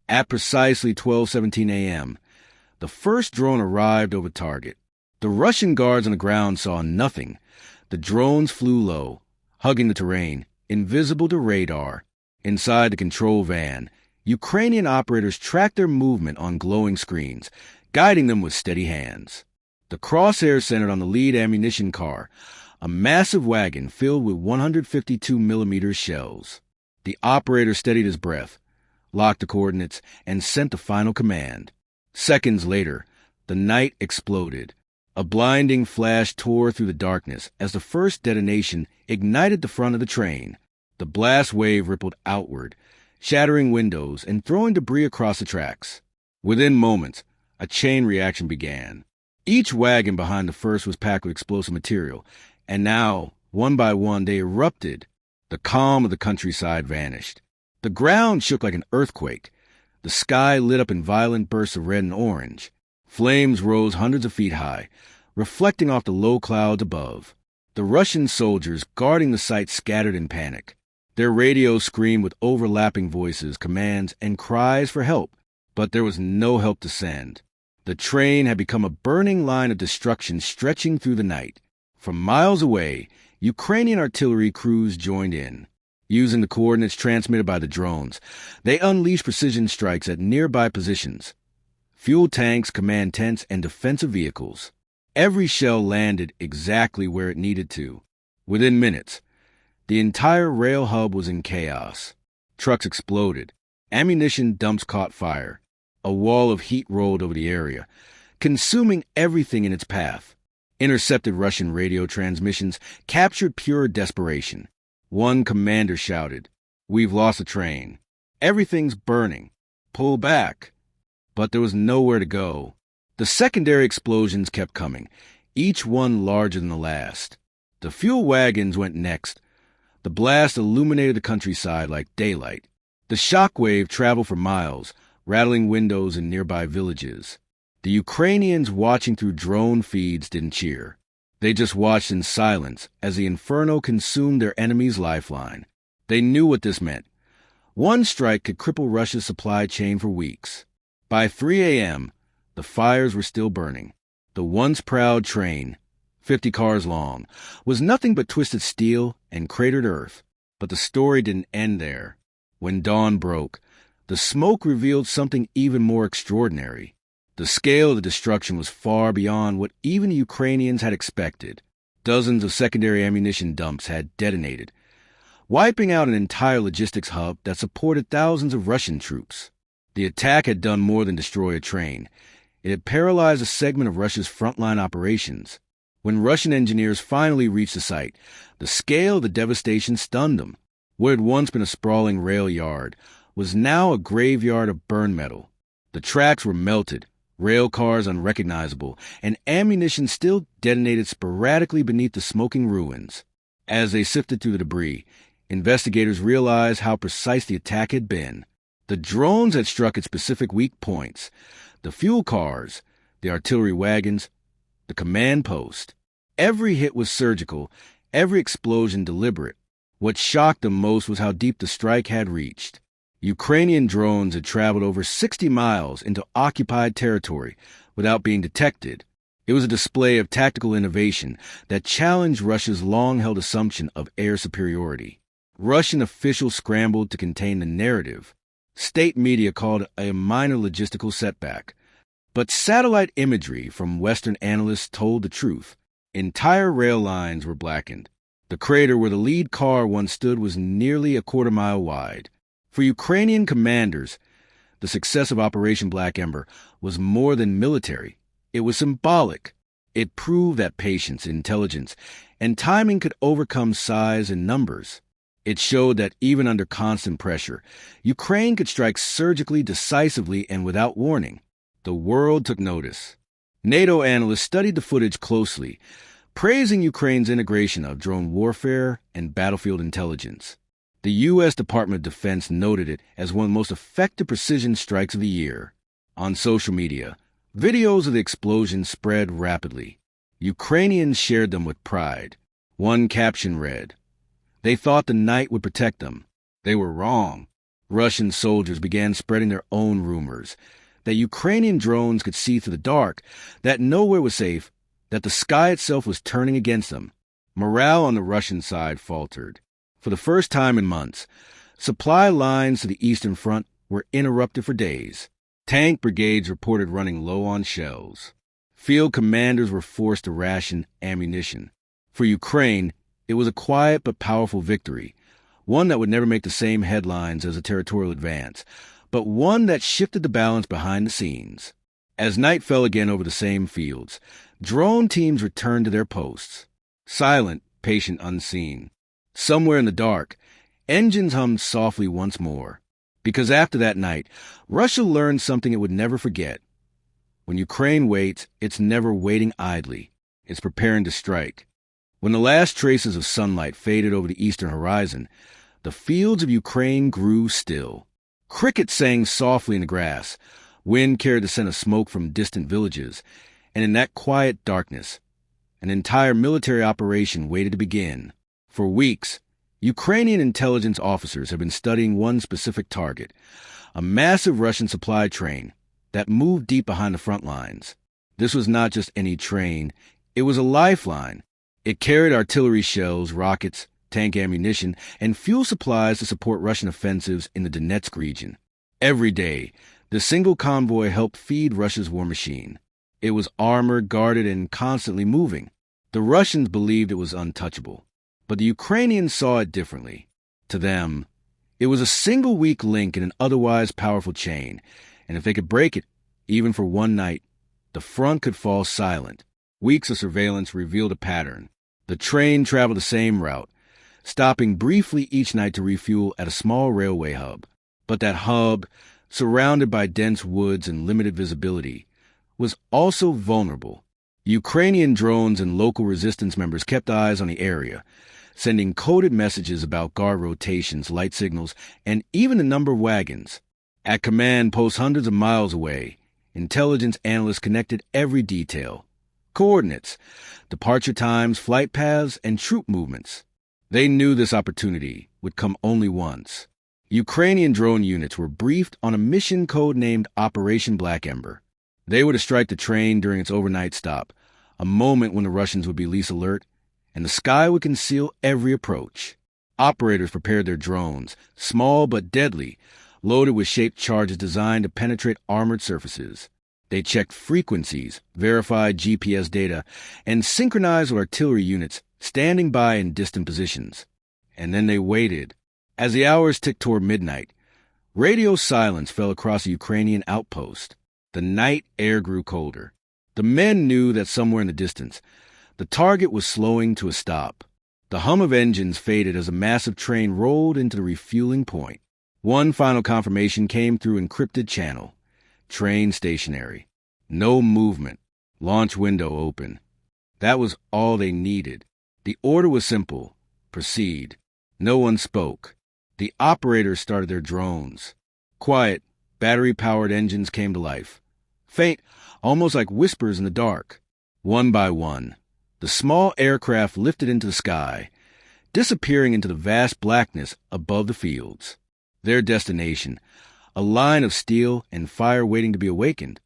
At precisely 12:17 a.m., the first drone arrived over target. The Russian guards on the ground saw nothing. The drones flew low, hugging the terrain, invisible to radar. Inside the control van, Ukrainian operators tracked their movement on glowing screens, guiding them with steady hands. The crosshairs centered on the lead ammunition car, a massive wagon filled with 152mm shells. The operator steadied his breath, locked the coordinates, and sent the final command. Seconds later, the night exploded. A blinding flash tore through the darkness as the first detonation ignited the front of the train. The blast wave rippled outward, shattering windows and throwing debris across the tracks. Within moments, a chain reaction began. Each wagon behind the first was packed with explosive material, and now, one by one, they erupted. The calm of the countryside vanished. The ground shook like an earthquake. The sky lit up in violent bursts of red and orange. Flames rose hundreds of feet high, reflecting off the low clouds above. The Russian soldiers guarding the site scattered in panic. Their radios screamed with overlapping voices, commands, and cries for help, but there was no help to send. The train had become a burning line of destruction stretching through the night. From miles away, Ukrainian artillery crews joined in. Using the coordinates transmitted by the drones, they unleashed precision strikes at nearby positions. Fuel tanks, command tents, and defensive vehicles. Every shell landed exactly where it needed to. Within minutes, the entire rail hub was in chaos. Trucks exploded. Ammunition dumps caught fire. A wall of heat rolled over the area, consuming everything in its path. Intercepted Russian radio transmissions captured pure desperation. One commander shouted, "We've lost a train. Everything's burning. Pull back." But there was nowhere to go. The secondary explosions kept coming, each one larger than the last. The fuel wagons went next. The blast illuminated the countryside like daylight. The shockwave traveled for miles, rattling windows in nearby villages. The Ukrainians watching through drone feeds didn't cheer. They just watched in silence as the inferno consumed their enemy's lifeline. They knew what this meant. One strike could cripple Russia's supply chain for weeks. By 3 a.m., the fires were still burning. The once proud train, 50 cars long, was nothing but twisted steel and cratered earth. But the story didn't end there. When dawn broke, the smoke revealed something even more extraordinary. The scale of the destruction was far beyond what even the Ukrainians had expected. Dozens of secondary ammunition dumps had detonated, wiping out an entire logistics hub that supported thousands of Russian troops. The attack had done more than destroy a train. It had paralyzed a segment of Russia's frontline operations. When Russian engineers finally reached the site, the scale of the devastation stunned them. What had once been a sprawling rail yard was now a graveyard of burned metal. The tracks were melted, rail cars unrecognizable, and ammunition still detonated sporadically beneath the smoking ruins. As they sifted through the debris, investigators realized how precise the attack had been. The drones had struck at specific weak points: the fuel cars, the artillery wagons, the command post. Every hit was surgical, every explosion deliberate. What shocked them most was how deep the strike had reached. Ukrainian drones had traveled over 60 miles into occupied territory without being detected. It was a display of tactical innovation that challenged Russia's long-held assumption of air superiority. Russian officials scrambled to contain the narrative. State media called it a minor logistical setback. But satellite imagery from Western analysts told the truth. Entire rail lines were blackened. The crater where the lead car once stood was nearly a quarter-mile wide. For Ukrainian commanders, the success of Operation Black Ember was more than military. It was symbolic. It proved that patience, intelligence, and timing could overcome size and numbers. It showed that even under constant pressure, Ukraine could strike surgically, decisively, and without warning. The world took notice. NATO analysts studied the footage closely, praising Ukraine's integration of drone warfare and battlefield intelligence. The U.S. Department of Defense noted it as one of the most effective precision strikes of the year. On social media, videos of the explosion spread rapidly. Ukrainians shared them with pride. One caption read, "They thought the night would protect them. They were wrong." Russian soldiers began spreading their own rumors that Ukrainian drones could see through the dark, that nowhere was safe, that the sky itself was turning against them. Morale on the Russian side faltered. For the first time in months, supply lines to the Eastern Front were interrupted for days. Tank brigades reported running low on shells. Field commanders were forced to ration ammunition. For Ukraine, it was a quiet but powerful victory, one that would never make the same headlines as a territorial advance, but one that shifted the balance behind the scenes. As night fell again over the same fields, drone teams returned to their posts. Silent, patient, unseen. Somewhere in the dark, engines hummed softly once more. Because after that night, Russia learned something it would never forget. When Ukraine waits, it's never waiting idly. It's preparing to strike. When the last traces of sunlight faded over the eastern horizon, the fields of Ukraine grew still. Crickets sang softly in the grass. Wind carried the scent of smoke from distant villages. And in that quiet darkness, an entire military operation waited to begin. For weeks, Ukrainian intelligence officers have been studying one specific target, a massive Russian supply train that moved deep behind the front lines. This was not just any train, it was a lifeline. It carried artillery shells, rockets, tank ammunition, and fuel supplies to support Russian offensives in the Donetsk region. Every day, the single convoy helped feed Russia's war machine. It was armored, guarded, and constantly moving. The Russians believed it was untouchable, but the Ukrainians saw it differently. To them, it was a single weak link in an otherwise powerful chain, and if they could break it, even for one night, the front could fall silent. Weeks of surveillance revealed a pattern. The train traveled the same route, stopping briefly each night to refuel at a small railway hub. But that hub, surrounded by dense woods and limited visibility, was also vulnerable. Ukrainian drones and local resistance members kept eyes on the area, sending coded messages about guard rotations, light signals, and even the number of wagons. At command posts hundreds of miles away, intelligence analysts connected every detail. Coordinates, departure times, flight paths, and troop movements. They knew this opportunity would come only once. Ukrainian drone units were briefed on a mission code-named Operation Black Ember. They were to strike the train during its overnight stop, a moment when the Russians would be least alert, and the sky would conceal every approach. Operators prepared their drones, small but deadly, loaded with shaped charges designed to penetrate armored surfaces. They checked frequencies, verified GPS data, and synchronized with artillery units standing by in distant positions. And then they waited. As the hours ticked toward midnight, radio silence fell across the Ukrainian outpost. The night air grew colder. The men knew that somewhere in the distance, the target was slowing to a stop. The hum of engines faded as a massive train rolled into the refueling point. One final confirmation came through encrypted channel. Train stationary. No movement. Launch window open. That was all they needed. The order was simple. Proceed. No one spoke. The operators started their drones. Quiet, battery-powered engines came to life. Faint, almost like whispers in the dark. One by one, the small aircraft lifted into the sky, disappearing into the vast blackness above the fields. Their destination, a line of steel and fire waiting to be awakened.